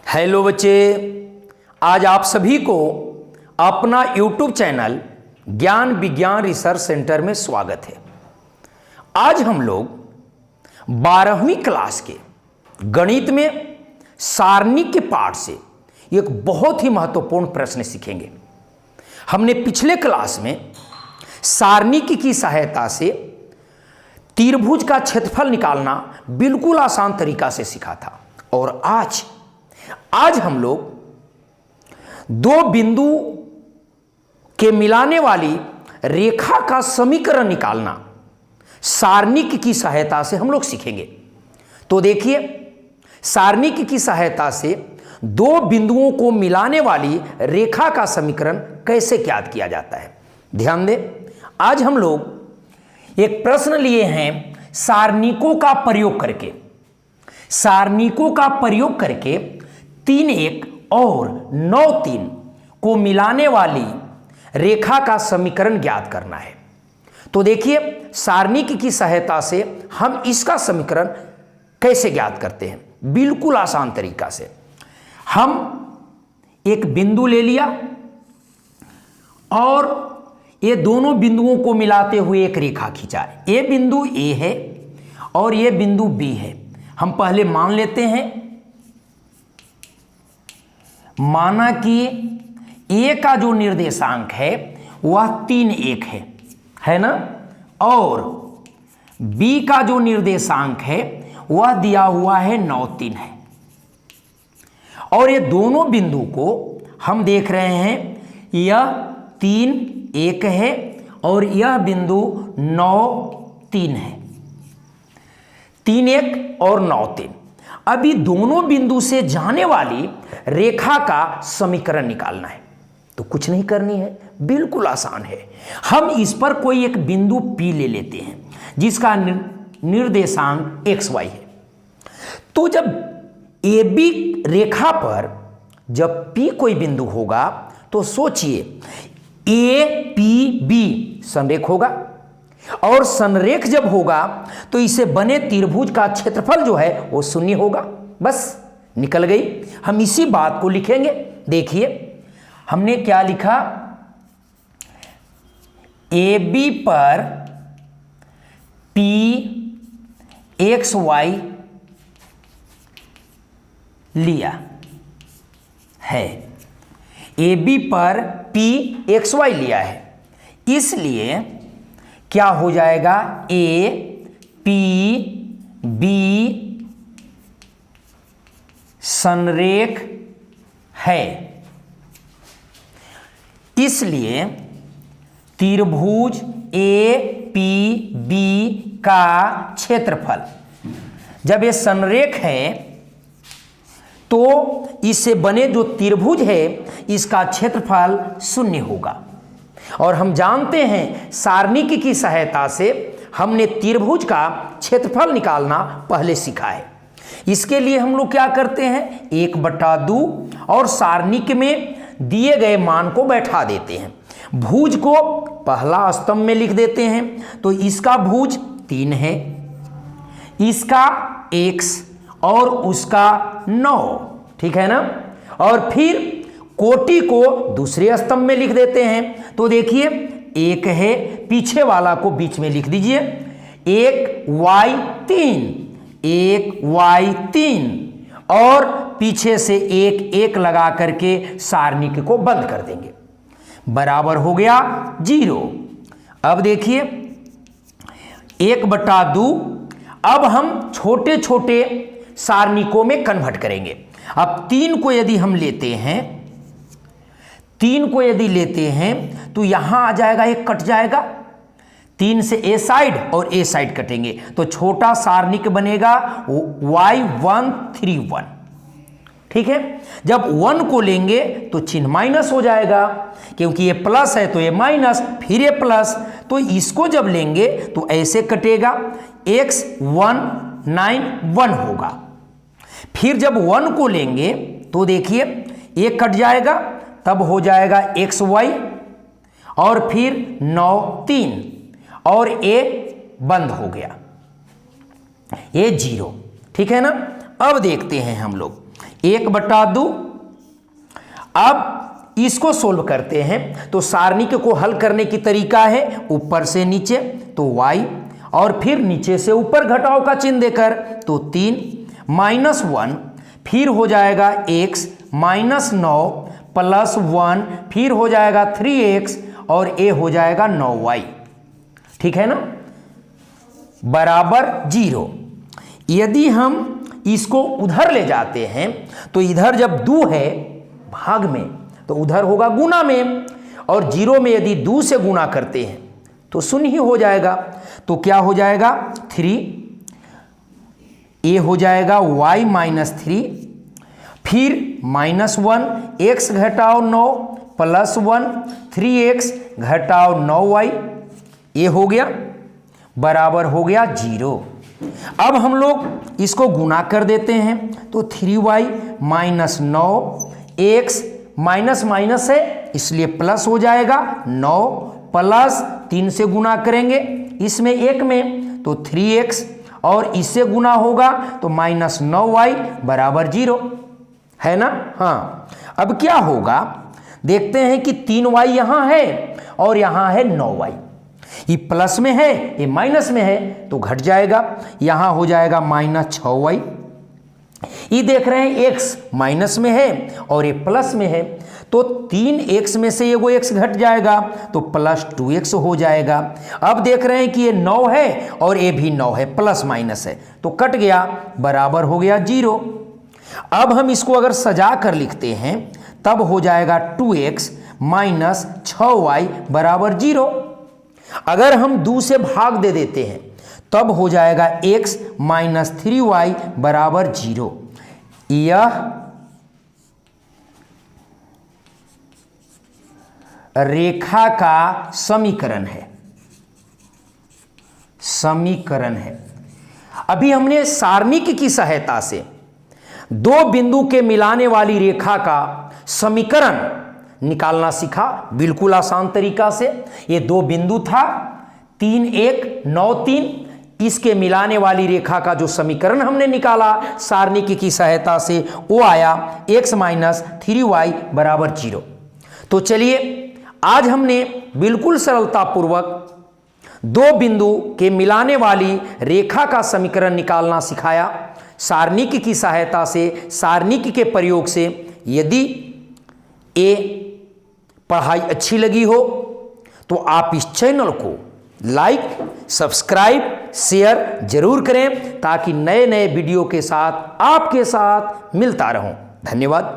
Hello बच्चे, आज आप सभी को अपना YouTube चैनल ज्ञान विज्ञान रिसर्च सेंटर में स्वागत है। आज हम लोग 12वीं क्लास के गणित में सारणी के पाठ से एक बहुत ही महत्वपूर्ण प्रश्न सीखेंगे। हमने पिछले क्लास में सारणी की सहायता से त्रिभुज का क्षेत्रफल निकालना बिल्कुल आसान तरीका से सीखा था और आज हम लोग दो बिंदु के मिलाने वाली रेखा का समीकरण निकालना सारणी की सहायता से हम लोग सीखेंगे। तो देखिए, सारणी की सहायता से दो बिंदुओं को मिलाने वाली रेखा का समीकरण कैसे ज्ञात किया जाता है। ध्यान दें, आज हम लोग एक प्रश्न लिए हैं सारणिकों का प्रयोग करके 3-1 और 9-3 को मिलाने वाली रेखा का समीकरण ज्ञात करना है। तो देखिए, सारणी की सहायता से हम इसका समीकरण कैसे ज्ञात करते हैं, बिल्कुल आसान तरीका से। हम एक बिंदु ले लिया और ये दोनों बिंदुओं को मिलाते हुए एक रेखा खींचा। ये बिंदु ए है और ये बिंदु बी है। हम पहले मान लेते हैं, माना कि ए का जो निर्देशांक है वह 3-1 है ना, और बी का जो निर्देशांक है वह दिया हुआ है 9-3 है। और ये दोनों बिंदु को हम देख रहे हैं, यह 3-1 है और यह बिंदु 9-3 है। 3-1 और 9-3। अभी दोनों बिंदु से जाने वाली रेखा का समीकरण निकालना है। तो कुछ नहीं करनी है, बिल्कुल आसान है। हम इस पर कोई एक बिंदु P ले लेते हैं जिसका निर्देशांक XY है। तो जब AB रेखा पर जब P कोई बिंदु होगा तो सोचिए APB संरेख होगा, और संरेख जब होगा तो इसे बने त्रिभुज का क्षेत्रफल जो है वो 0 होगा। बस निकल गई। हम इसी बात को लिखेंगे। देखिए, हमने क्या लिखा, AB पर PXY लिया है। AB पर PXY लिया है, इसलिए क्या हो जाएगा, APB संरेख है। इसलिए त्रिभुज APB का क्षेत्रफल, जब ये संरेख है तो इससे बने जो त्रिभुज है इसका क्षेत्रफल 0 होगा। और हम जानते हैं सारणी की सहायता से हमने त्रिभुज का क्षेत्रफल निकालना पहले सीखा है। इसके लिए हम लोग क्या करते हैं, 1/2 और सारणिक में दिए गए मान को बैठा देते हैं। भुज को पहला स्तंभ में लिख देते हैं। तो इसका भुज 3 है, इसका x और उसका 9, ठीक है ना। और फिर कोटि को दूसरे स्तंभ में लिख देते हैं। तो देखिए, 1 है, पीछे वाला को बीच में लिख दीजिए, 1y3 और पीछे से 1 लगा करके सारणिक को बंद कर देंगे। बराबर हो गया 0। अब देखिए 1/2। अब हम छोटे छोटे सारणिकों में कन्वर्ट करेंगे। अब 3 को यदि हम लेते हैं तो यहां आ जाएगा, 1 कट जाएगा, 3 से A साइड और A साइड कटेंगे तो छोटा सारणिक बनेगा y131, ठीक है। जब 1 को लेंगे तो चिन्ह माइनस हो जाएगा, क्योंकि ये प्लस है तो ये माइनस, फिर ये प्लस। तो इसको जब लेंगे तो ऐसे कटेगा, x191 होगा। फिर जब 1 को लेंगे तो देखिए 1 कट जाएगा, तब हो जाएगा xy और फिर 9-3 और A बंद हो गया, ये 0, ठीक है ना। अब देखते हैं हम लोग 1/2। अब इसको सोल्व करते हैं तो सारणी को हल करने की तरीका है ऊपर से नीचे तो y और फिर नीचे से ऊपर घटाव का चिन्ह देकर तो 3 -1 फिर हो जाएगा x -9 प्लस 1 फिर हो जाएगा 3x और a हो जाएगा 9y। ठीक है ना, बराबर 0। यदि हम इसको उधर ले जाते हैं तो इधर जब 2 है भाग में तो उधर होगा गुना में, और 0 में यदि 2 से गुना करते हैं तो 0 ही हो जाएगा। तो क्या हो जाएगा 3, a हो जाएगा y -3 फिर -1 x घटाओ 9 प्लस 1 3x घटाओ 9y, ये हो गया बराबर हो गया 0। अब हम लोग इसको गुना कर देते हैं तो 3y -9 x माइनस माइनस है इसलिए प्लस हो जाएगा 9 प्लस 3 से गुना करेंगे इसमें 1 में तो 3x और इससे गुना होगा तो -9y बराबर 0 है ना। हाँ, अब क्या होगा देखते हैं कि 3y यहां है और यहां है 9y, ये प्लस में है ये माइनस में है तो घट जाएगा, यहां हो जाएगा -6y। ये देख रहे हैं x माइनस में है और ये प्लस में है तो 3x में से ये वो x घट जाएगा तो +2x हो जाएगा। अब देख रहे हैं कि ये 9 है और ये भी 9 है, प्लस माइनस है तो कट गया बराबर हो गया 0। अब हम इसको अगर सजा कर लिखते हैं तब हो जाएगा 2x माइनस 6y बराबर 0। अगर हम 2 से भाग दे देते हैं तब हो जाएगा x माइनस 3y बराबर 0। यह रेखा का समीकरण है। अभी हमने सारणिक की सहायता से दो बिंदु के मिलाने वाली रेखा का समीकरण निकालना सीखा, बिल्कुल आसान तरीका से। ये दो बिंदु था 3 1 9 3, इसके मिलाने वाली रेखा का जो समीकरण हमने निकाला सारणिक की सहायता से वो आया x माइनस 3y बराबर 0। तो चलिए आज हमने बिल्कुल सरलतापूर्वक दो बिंदु के मिलाने वाली रेखा का समीकरण निकालना सिखाया सारणिक की सहायता से, सारणिक के प्रयोग से। यदि ये पढ़ाई अच्छी लगी हो तो आप इस चैनल को लाइक सब्सक्राइब शेयर जरूर करें ताकि नए नए वीडियो के साथ आपके साथ मिलता रहूं। धन्यवाद।